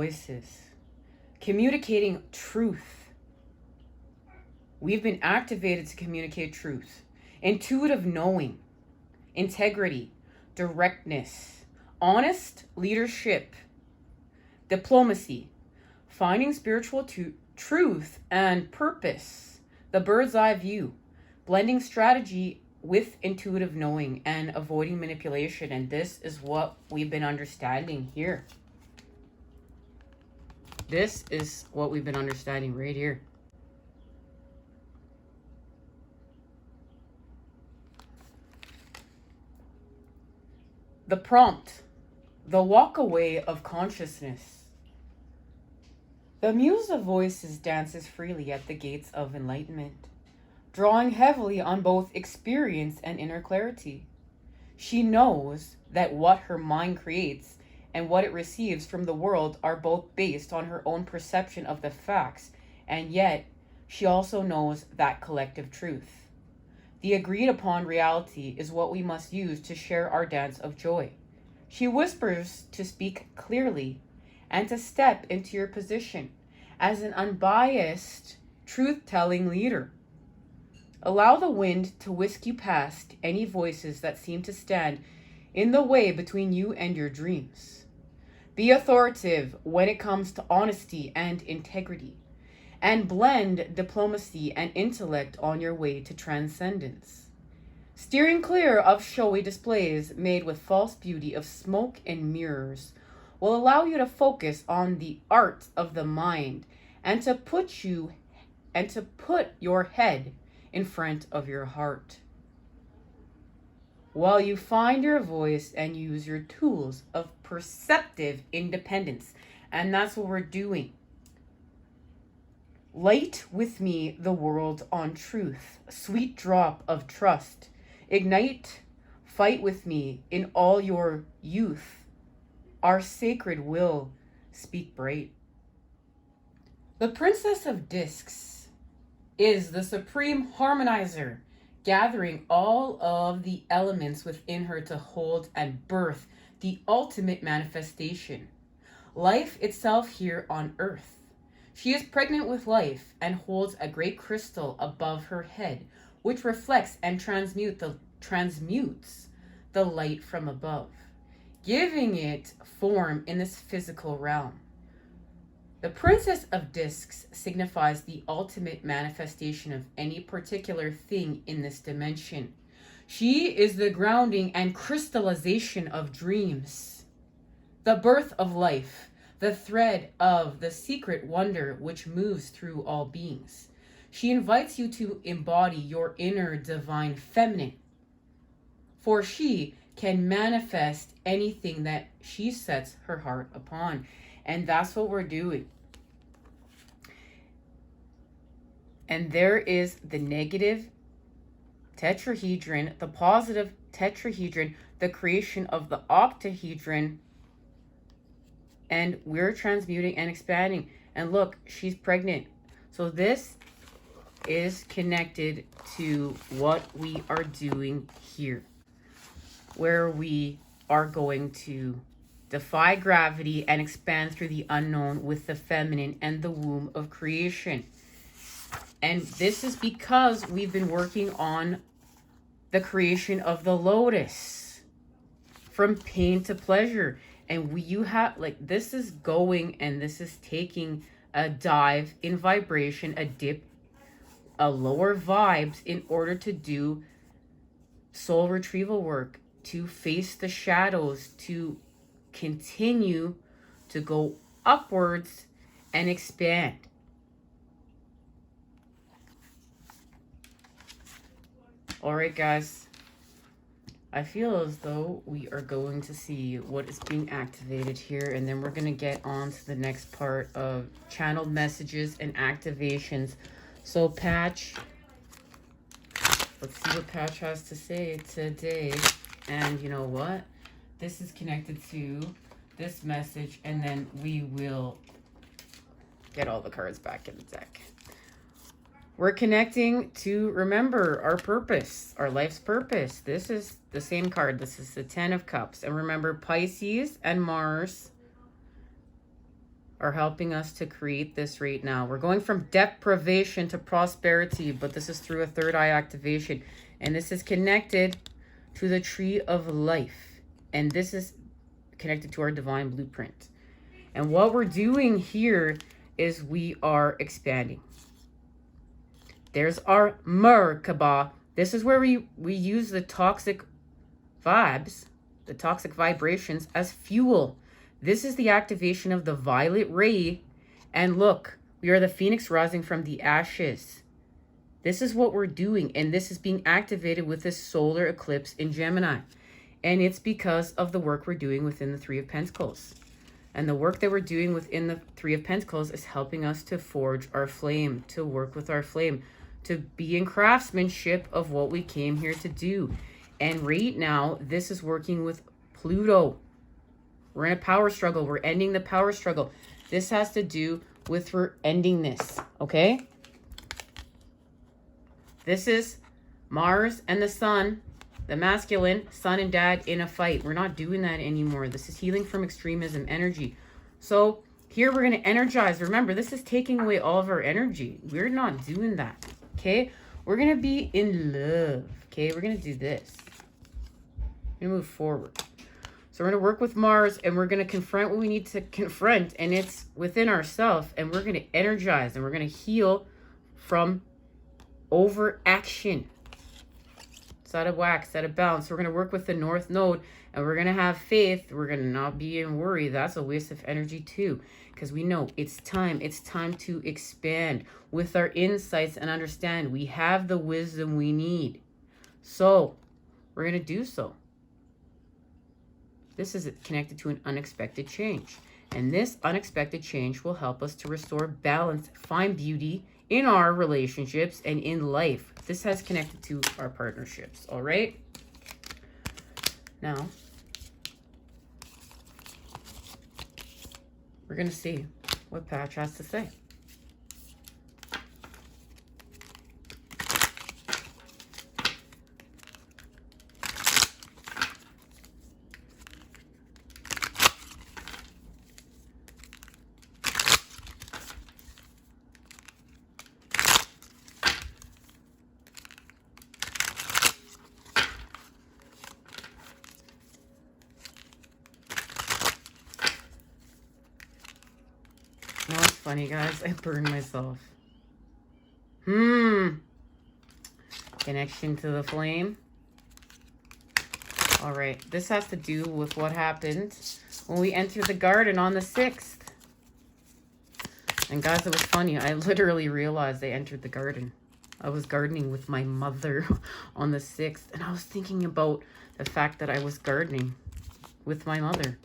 voices, communicating truth. We've been activated to communicate truth, intuitive knowing, integrity, directness, honest leadership, diplomacy, finding spiritual truth and purpose, the bird's eye view, blending strategy with intuitive knowing, and avoiding manipulation. And this is what we've been understanding here. This is what we've been understanding right here. The prompt, the walk away of consciousness. The muse of voices dances freely at the gates of enlightenment, drawing heavily on both experience and inner clarity. She knows that what her mind creates and what it receives from the world are both based on her own perception of the facts, and yet she also knows that collective truth. The agreed upon reality is what we must use to share our dance of joy. She whispers to speak clearly and to step into your position as an unbiased, truth-telling leader. Allow the wind to whisk you past any voices that seem to stand in the way between you and your dreams. Be authoritative when it comes to honesty and integrity, and blend diplomacy and intellect on your way to transcendence. Steering clear of showy displays made with false beauty of smoke and mirrors will allow you to focus on the art of the mind and to put your head in front of your heart, while you find your voice and use your tools of perceptive independence. And that's what we're doing. Light with me the world on truth, sweet drop of trust. Ignite, fight with me in all your youth. Our sacred will speak bright. The Princess of Discs is the supreme harmonizer, gathering all of the elements within her to hold and birth the ultimate manifestation, life itself here on earth. She is pregnant with life and holds a great crystal above her head, which reflects and transmutes the light from above, giving it form in this physical realm. The Princess of Discs signifies the ultimate manifestation of any particular thing in this dimension. She is the grounding and crystallization of dreams, the birth of life, the thread of the secret wonder which moves through all beings. She invites you to embody your inner divine feminine, for she can manifest anything that she sets her heart upon. And that's what we're doing. And there is the negative tetrahedron, the positive tetrahedron, the creation of the octahedron. And we're transmuting and expanding. And look, she's pregnant. So this is connected to what we are doing here, where we are going to defy gravity and expand through the unknown with the feminine and the womb of creation. And this is because we've been working on the creation of the lotus, from pain to pleasure. And you have, like, this is going, and this is taking a dive in vibration, a dip, a lower vibes, in order to do soul retrieval work, to face the shadows, to continue to go upwards and expand. All right, guys. I feel as though we are going to see what is being activated here, and then we're going to get on to the next part of channeled messages and activations. So Patch, let's see what Patch has to say today. And you know what? This is connected to this message, and then we will get all the cards back in the deck. We're connecting to remember our purpose, our life's purpose. This is the same card. This is the 10 of Cups. And remember, Pisces and Mars are helping us to create this right now. We're going from deprivation to prosperity, but this is through a third eye activation. And this is connected to the tree of life. And this is connected to our divine blueprint. And what we're doing here is we are expanding. There's our Merkaba. This is where we use the toxic vibes, the toxic vibrations as fuel. This is the activation of the violet ray. And look, we are the phoenix rising from the ashes. This is what we're doing. And this is being activated with this solar eclipse in Gemini. And it's because of the work we're doing within the Three of Pentacles. And the work that we're doing within the Three of Pentacles is helping us to forge our flame, to work with our flame, to be in craftsmanship of what we came here to do. And right now, this is working with Pluto. We're in a power struggle. We're ending the power struggle. This has to do with we're ending this, okay? This is Mars and the Sun, the masculine, son and dad in a fight. We're not doing that anymore. This is healing from extremism energy. So here we're going to energize. Remember, this is taking away all of our energy. We're not doing that, okay? We're going to be in love, okay? We're going to do this. We're going to move forward. So we're going to work with Mars, and we're going to confront what we need to confront, and it's within ourselves, and we're going to energize, and we're going to heal from overaction. It's out of whack, it's out of balance. So we're going to work with the North Node, and we're going to have faith. We're going to not be in worry. That's a waste of energy too, because we know it's time. It's time to expand with our insights and understand we have the wisdom we need. So we're going to do so. This is connected to an unexpected change. And this unexpected change will help us to restore balance, find beauty in our relationships and in life. This has connected to our partnerships, all right? Now, we're going to see what Patch has to say. No, it's funny, guys. I burned myself. Connection to the flame. All right. This has to do with what happened when we entered the garden on the 6th. And guys, it was funny. I literally realized I entered the garden. I was gardening with my mother on the 6th. And I was thinking about the fact that I was gardening with my mother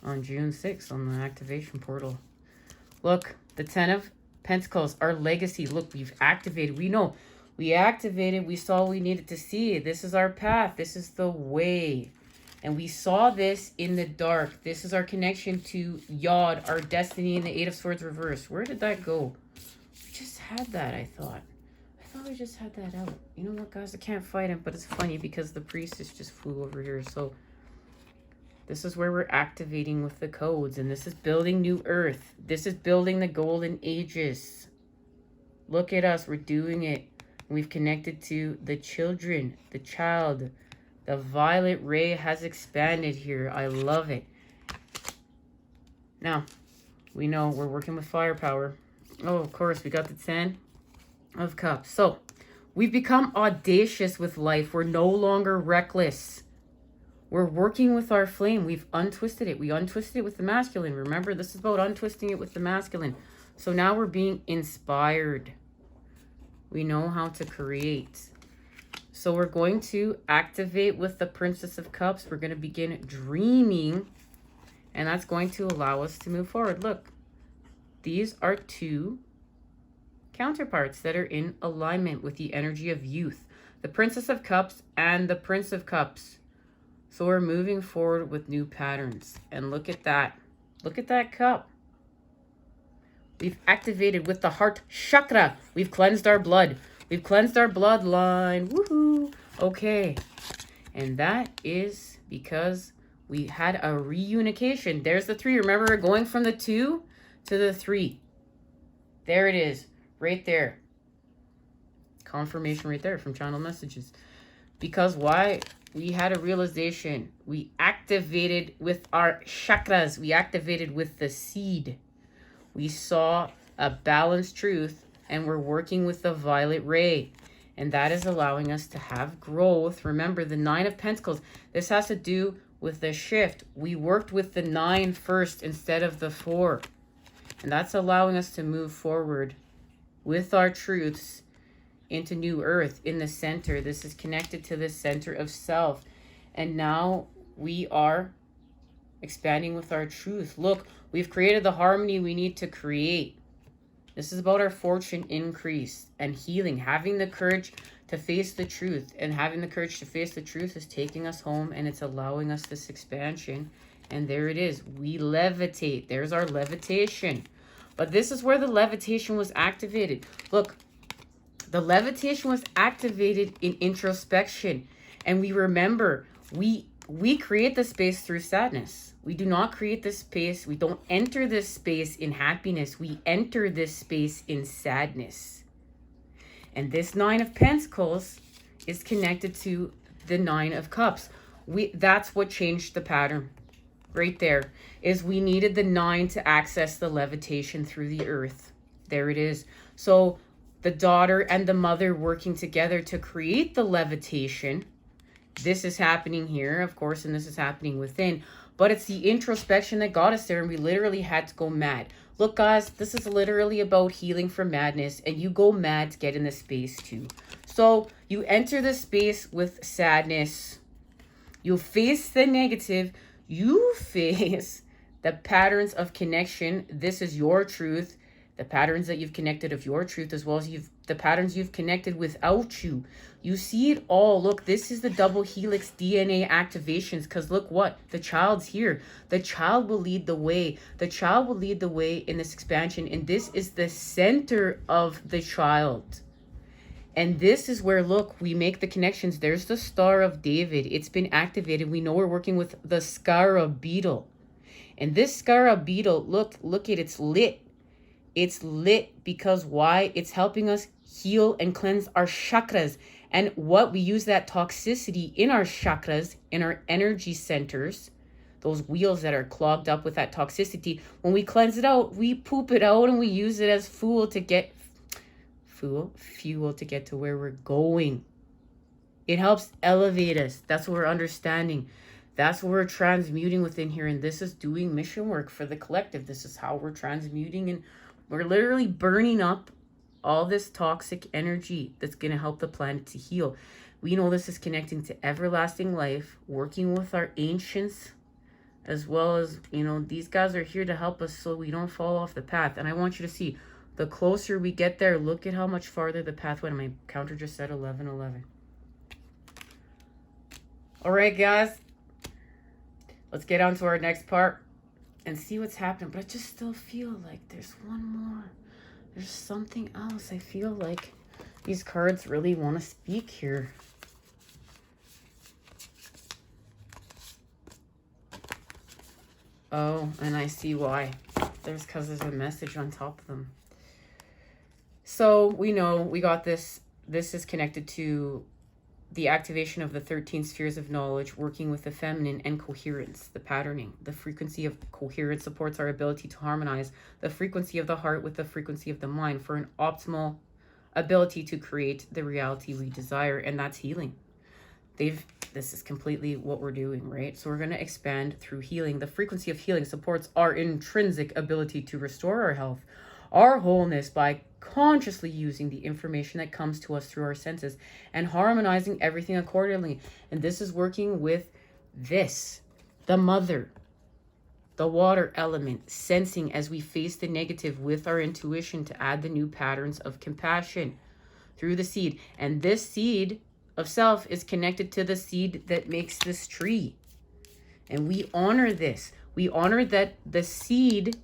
on June 6th on the activation portal. Look, the 10 of Pentacles, our legacy. Look, we've activated. We know. We activated. We saw what we needed to see. This is our path. This is the way. And we saw this in the dark. This is our connection to Yod, our destiny in the 8 of Swords reverse. Where did that go? We just had that, I thought. I thought we just had that out. You know what, guys? I can't fight him, but it's funny because the priestess just flew over here. So this is where we're activating with the codes. And this is building new earth. This is building the golden ages. Look at us. We're doing it. We've connected to the children, the child. The violet ray has expanded here. I love it. Now, we know we're working with firepower. Oh, of course, we got the 10 of Cups. So, we've become audacious with life. We're no longer reckless. We're working with our flame. We've untwisted it. We untwisted it with the masculine. Remember, this is about untwisting it with the masculine. So now we're being inspired. We know how to create. So we're going to activate with the Princess of Cups. We're going to begin dreaming. And that's going to allow us to move forward. Look, these are two counterparts that are in alignment with the energy of youth. The Princess of Cups and the Prince of Cups. So we're moving forward with new patterns. And look at that. Look at that cup. We've activated with the heart chakra. We've cleansed our blood. We've cleansed our bloodline. Woohoo. Okay. And that is because we had a reunification. There's the 3. Remember, going from the 2 to the 3. There it is, right there. Confirmation right there from channel messages. Because why? We had a realization. We activated with our chakras. We activated with the seed. We saw a balanced truth, and we're working with the violet ray. And that is allowing us to have growth. Remember, the 9 of Pentacles. This has to do with the shift. We worked with the 9 first instead of the 4. And that's allowing us to move forward with our truths into new earth in the center. This is connected to the center of self. And now we are expanding with our truth. Look, we've created the harmony we need to create. This is about our fortune increase and healing. Having the courage to face the truth. And having the courage to face the truth is taking us home, and it's allowing us this expansion. And there it is. We levitate. There's our levitation. But this is where the levitation was activated. Look, the levitation was activated in introspection. And we remember, we create the space through sadness. We do not create this space. We don't enter this space in happiness. We enter this space in sadness. And this 9 of Pentacles is connected to the 9 of Cups. That's what changed the pattern. Right there is we needed the 9 to access the levitation through the earth. There it is. So the daughter and the mother working together to create the levitation. This is happening here, of course, and this is happening within. But it's the introspection that got us there, and we literally had to go mad. Look, guys, this is literally about healing from madness, and you go mad to get in the space too. So you enter the space with sadness. You face the negative. You face the patterns of connection. This is your truth. The patterns that you've connected of your truth, as well as the patterns you've connected without you. You see it all. Look, this is the double helix DNA activations, because look what? The child's here. The child will lead the way. The child will lead the way in this expansion, and this is the center of the child. And this is where, look, we make the connections. There's the Star of David. It's been activated. We know we're working with the Scarab beetle. And this Scarab beetle, look it, it's lit. It's lit because why? It's helping us heal and cleanse our chakras. And what we use that toxicity in our chakras, in our energy centers, those wheels that are clogged up with that toxicity, when we cleanse it out, we poop it out and we use it as fuel to get to where we're going. It helps elevate us. That's what we're understanding. That's what we're transmuting within here. And this is doing mission work for the collective. This is how we're transmuting, and we're literally burning up all this toxic energy that's going to help the planet to heal. We know this is connecting to everlasting life, working with our ancients, as well as, these guys are here to help us so we don't fall off the path. And I want you to see, the closer we get there, look at how much farther the path went. My counter just said 11:11. All right, guys. Let's get on to our next part and see what's happening. But I just still feel like there's one more. There's something else. I feel like these cards really want to speak here. Oh, and I see why. Because there's a message on top of them. So we know we got this. This is connected to the activation of the 13 spheres of knowledge, working with the feminine and coherence, the patterning. The frequency of coherence supports our ability to harmonize the frequency of the heart with the frequency of the mind for an optimal ability to create the reality we desire, and that's healing. This is completely what we're doing, right? So we're going to expand through healing. The frequency of healing supports our intrinsic ability to restore our health, our wholeness, by consciously using the information that comes to us through our senses and harmonizing everything accordingly. And this is working with the mother, the water element, sensing as we face the negative with our intuition to add the new patterns of compassion through the seed. And this seed of self is connected to the seed that makes this tree. And we honor this. We honor that the seed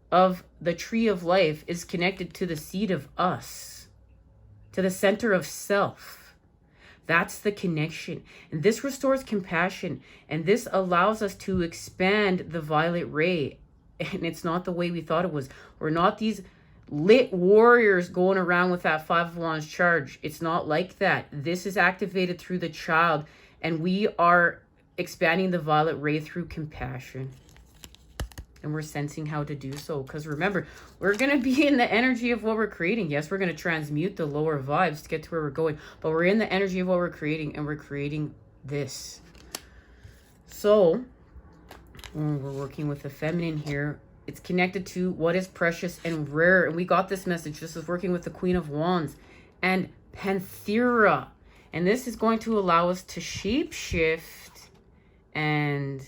of the tree of life is connected to the seed of us, to the center of self. That's the connection. And this restores compassion. And this allows us to expand the violet ray And it's not the way we thought it was. We're not these lit warriors going around with that Five of Wands charge. It's not like that. This is activated through the child, and we are expanding the violet ray through compassion. And we're sensing how to do so. Because remember, we're going to be in the energy of what we're creating. Yes, we're going to transmute the lower vibes to get to where we're going. But we're in the energy of what we're creating. And we're creating this. So, we're working with the feminine here. It's connected to what is precious and rare. And we got this message. This is working with the Queen of Wands and Panthera. And this is going to allow us to shape shift, and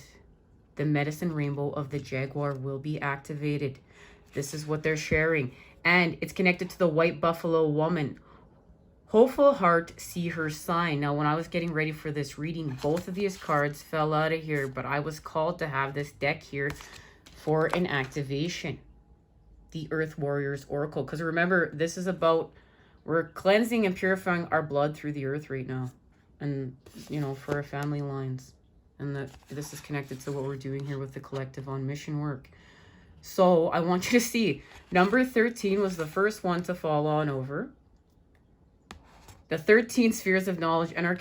the medicine rainbow of the Jaguar will be activated. This is what they're sharing. And it's connected to the white buffalo woman. Hopeful heart, see her sign. Now, when I was getting ready for this reading, both of these cards fell out of here, but I was called to have this deck here for an activation. The Earth Warriors Oracle. Because remember, this is about, we're cleansing and purifying our blood through the earth right now. And, you know, for our family lines. And that this is connected to what we're doing here with the collective on mission work. So I want you to see, number 13 was the first one to fall on over. The 13 spheres of knowledge and our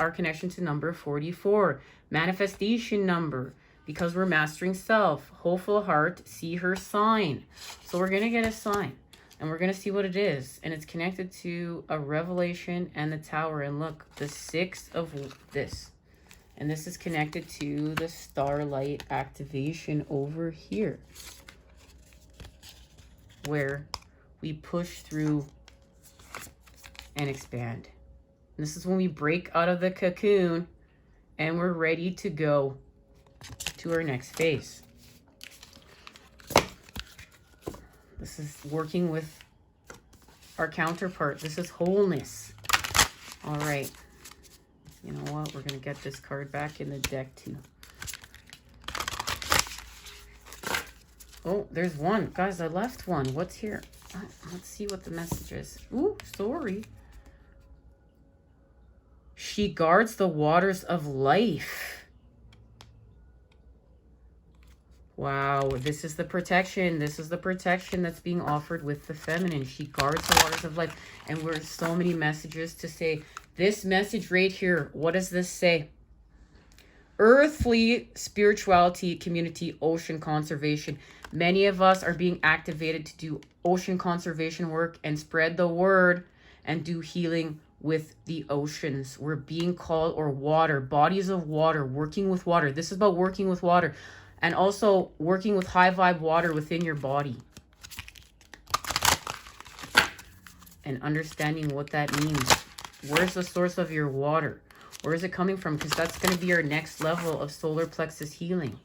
connection to number 44. Manifestation number, because we're mastering self. Hopeful heart, see her sign. So we're going to get a sign. And we're going to see what it is. And it's connected to a revelation and the tower. And look, the 6 of this. And this is connected to the starlight activation over here, where we push through and expand. And this is when we break out of the cocoon and we're ready to go to our next phase. This is working with our counterpart. This is wholeness. All right. You know what? We're going to get this card back in the deck too. Oh, there's one. Guys, I left one. What's here? Let's see what the message is. Ooh, sorry. She guards the waters of life. Wow, this is the protection. This is the protection that's being offered with the feminine. She guards the waters of life. And we're so many messages to say. This message right here, what does this say? Earthly spirituality, community, ocean conservation. Many of us are being activated to do ocean conservation work and spread the word and do healing with the oceans. We're being called, or water, bodies of water, working with water. This is about working with water and also working with high vibe water within your body. And understanding what that means. Where's the source of your water? Where is it coming from? Because that's going to be our next level of solar plexus healing.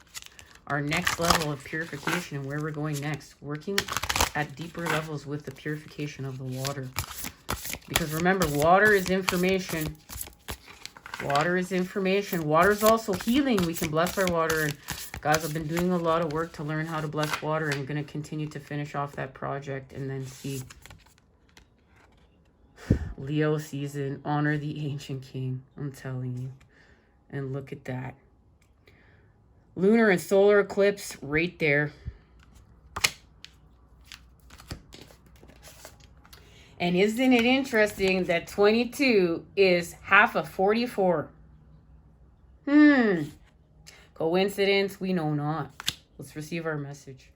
Our next level of purification and where we're going next. Working at deeper levels with the purification of the water. Because remember, water is information. Water is information. Water is also healing. We can bless our water. And guys, I've been doing a lot of work to learn how to bless water. And I'm going to continue to finish off that project and then see. Leo season, honor the ancient king. I'm telling you. And look at that. Lunar and solar eclipse right there. And isn't it interesting that 22 is half of 44? Coincidence? We know not. Let's receive our message.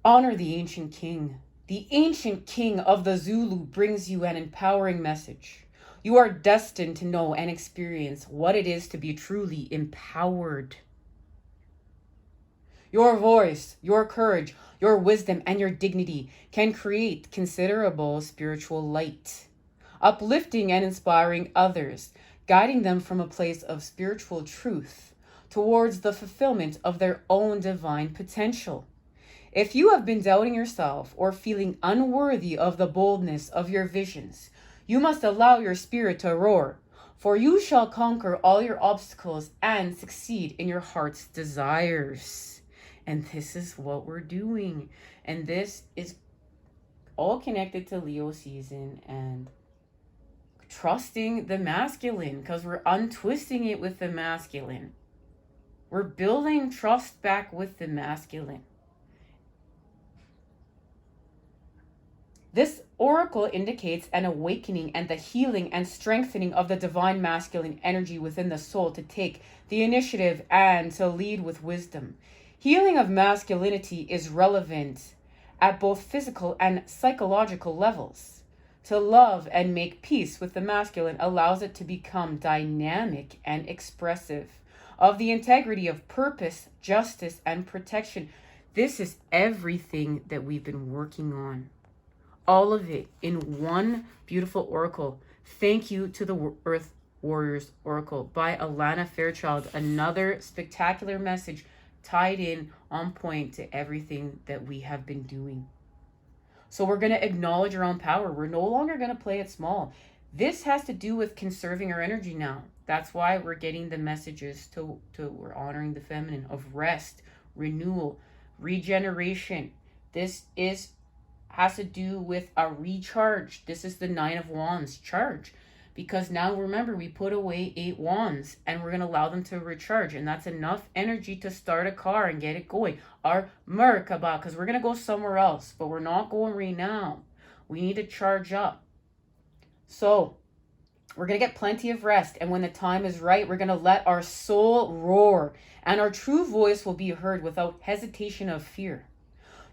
Honor the ancient king. The ancient king of the Zulu brings you an empowering message. You are destined to know and experience what it is to be truly empowered. Your voice, your courage, your wisdom, and your dignity can create considerable spiritual light, uplifting and inspiring others, guiding them from a place of spiritual truth towards the fulfillment of their own divine potential. If you have been doubting yourself or feeling unworthy of the boldness of your visions, you must allow your spirit to roar, for you shall conquer all your obstacles and succeed in your heart's desires. And this is what we're doing. And this is all connected to Leo season and trusting the masculine, because we're untwisting it with the masculine. We're building trust back with the masculine. This oracle indicates an awakening and the healing and strengthening of the divine masculine energy within the soul to take the initiative and to lead with wisdom. Healing of masculinity is relevant at both physical and psychological levels. To love and make peace with the masculine allows it to become dynamic and expressive of the integrity of purpose, justice, and protection. This is everything that we've been working on. All of it in one beautiful oracle. Thank you to the Earth Warriors Oracle by Alana Fairchild. Another spectacular message tied in on point to everything that we have been doing. So we're going to acknowledge our own power. We're no longer going to play it small. This has to do with conserving our energy now. That's why we're getting the messages to we're honoring the feminine of rest, renewal, regeneration. This has to do with a recharge. This is the 9 of Wands charge. Because now remember, we put away 8 wands and we're going to allow them to recharge. And that's enough energy to start a car and get it going. Our Merkaba, because we're going to go somewhere else. But we're not going right now. We need to charge up. So we're going to get plenty of rest. And when the time is right, we're going to let our soul roar. And our true voice will be heard without hesitation of fear.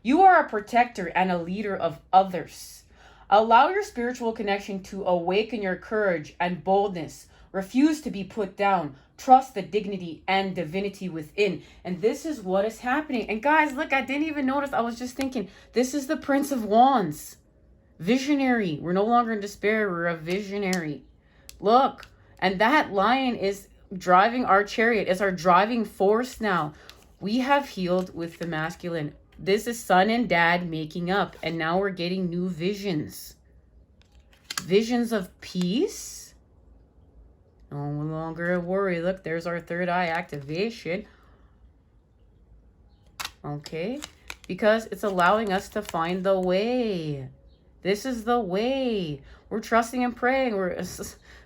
You are a protector and a leader of others. Allow your spiritual connection to awaken your courage and boldness. Refuse to be put down. Trust the dignity and divinity within. And this is what is happening. And guys, look, I didn't even notice. I was just thinking, this is the Prince of Wands. Visionary. We're no longer in despair. We're a visionary. Look, and that lion is driving our chariot. It's our driving force now. We have healed with the masculine. This is son and dad making up. And now we're getting new visions. Visions of peace. No longer a worry. Look, there's our third eye activation. Okay. Because it's allowing us to find the way. This is the way. We're trusting and praying.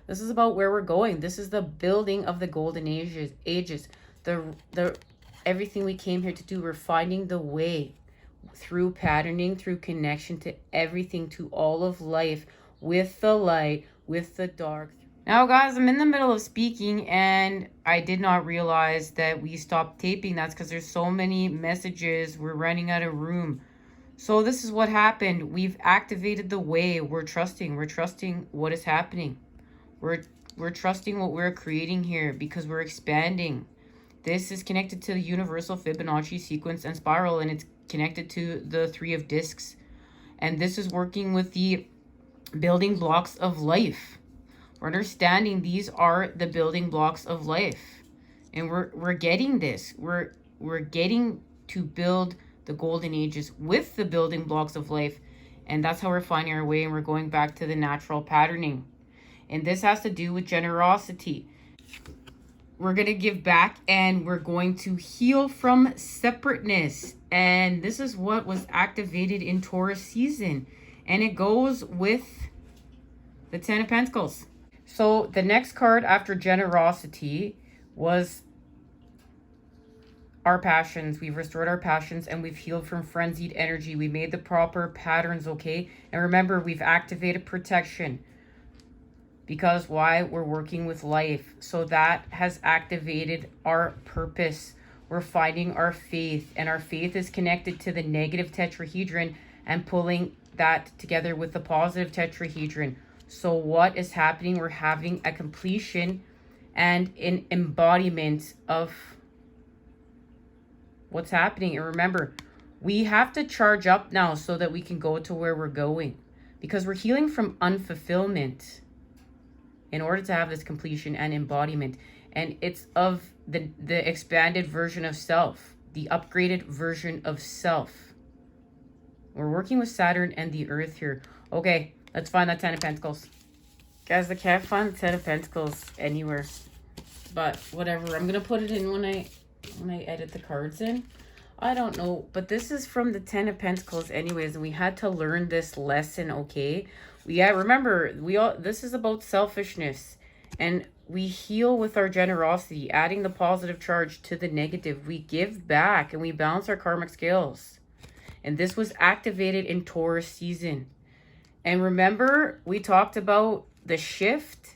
This is about where we're going. This is the building of the golden ages. The everything we came here to do, we're finding the way through patterning, through connection to everything, to all of life, with the light, with the dark. Now, guys, I'm in the middle of speaking and I did not realize that we stopped taping. That's because there's so many messages. We're running out of room. So this is what happened. We've activated the way. We're trusting. We're trusting what is happening. We're trusting what we're creating here because we're expanding. This is connected to the universal Fibonacci sequence and spiral, and it's connected to the 3 of discs. And this is working with the building blocks of life. We're understanding these are the building blocks of life. And we're getting this. We're getting to build the golden ages with the building blocks of life. And that's how we're finding our way, and we're going back to the natural patterning. And this has to do with generosity. We're going to give back and we're going to heal from separateness. And this is what was activated in Taurus season. And it goes with the 10 of Pentacles. So the next card after generosity was our passions. We've restored our passions and we've healed from frenzied energy. We made the proper patterns, okay? And remember, we've activated protection. Because why? We're working with life. So that has activated our purpose. We're finding our faith. And our faith is connected to the negative tetrahedron and pulling that together with the positive tetrahedron. So what is happening? We're having a completion and an embodiment of what's happening. And remember, we have to charge up now so that we can go to where we're going. Because we're healing from unfulfillment in order to have this completion and embodiment. And it's of the expanded version of self, the upgraded version of self. We're working with Saturn and the Earth here. Okay, let's find that 10 of Pentacles. Guys, I can't find the 10 of Pentacles anywhere. But whatever, I'm going to put it in when I edit the cards in. I don't know, but this is from the 10 of Pentacles anyways, and we had to learn this lesson, okay? Yeah, remember, this is about selfishness, and We heal with our generosity, adding the positive charge to the negative. We give back and we balance our karmic scales. And this was activated in Taurus season. And remember, we talked about the shift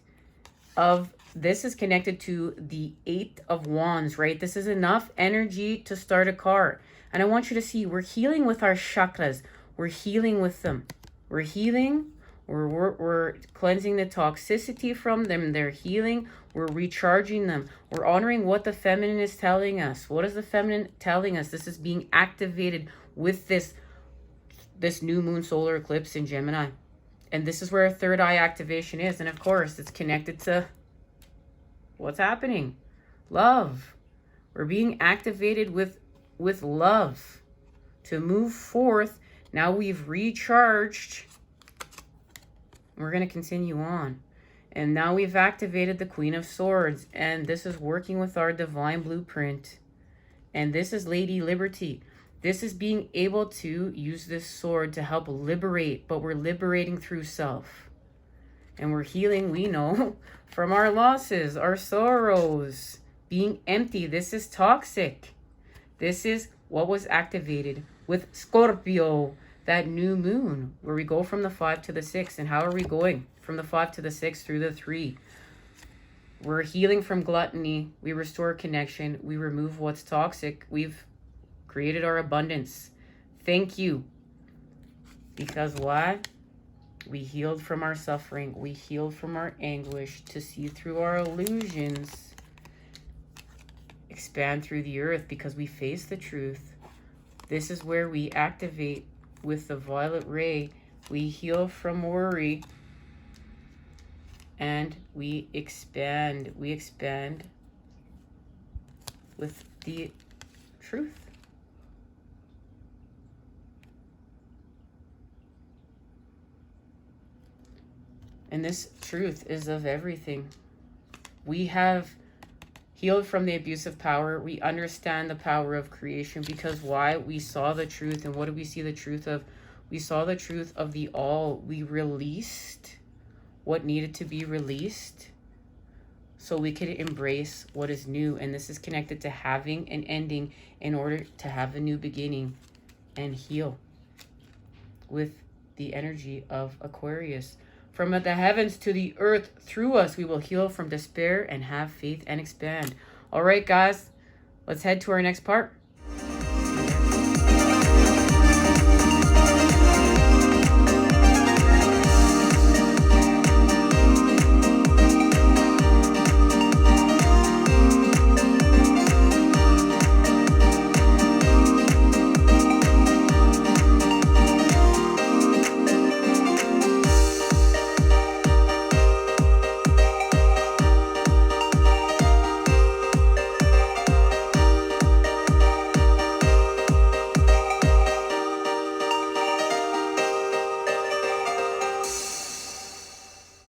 of this is connected to the 8 of Wands, right? This is enough energy to start a car. And I want you to see, we're healing with our chakras. We're healing with them. We're healing. We're cleansing the toxicity from them. They're healing. We're recharging them. We're honoring what the feminine is telling us. What is the feminine telling us? This is being activated with this new moon solar eclipse in Gemini. And this is where a third eye activation is. And of course, it's connected to what's happening. Love. We're being activated with love to move forth. Now we've recharged. We're going to continue on. And now we've activated the Queen of Swords. And this is working with our divine blueprint. And this is Lady Liberty. This is being able to use this sword to help liberate. But we're liberating through self. And we're healing, we know, from our losses, our sorrows. Being empty. This is toxic. This is what was activated with Scorpio. That new moon where we go from the 5 to the 6. And how are we going from the 5 to the 6 through the 3? We're healing from gluttony. We restore connection. We remove what's toxic. We've created our abundance. Thank you. Because why? We healed from our suffering. We healed from our anguish to see through our illusions. Expand through the earth because we face the truth. This is where we activate with the violet ray. We heal from worry. And we expand. We expand with the truth. And this truth is of everything. We have healed from the abuse of power. We understand the power of creation because why? We saw the truth. And what did we see the truth of? We saw the truth of the all. We released what needed to be released so we could embrace what is new. And this is connected to having an ending in order to have a new beginning and heal with the energy of Aquarius. From the heavens to the earth, through us, we will heal from despair and have faith and expand. All right, guys, let's head to our next part.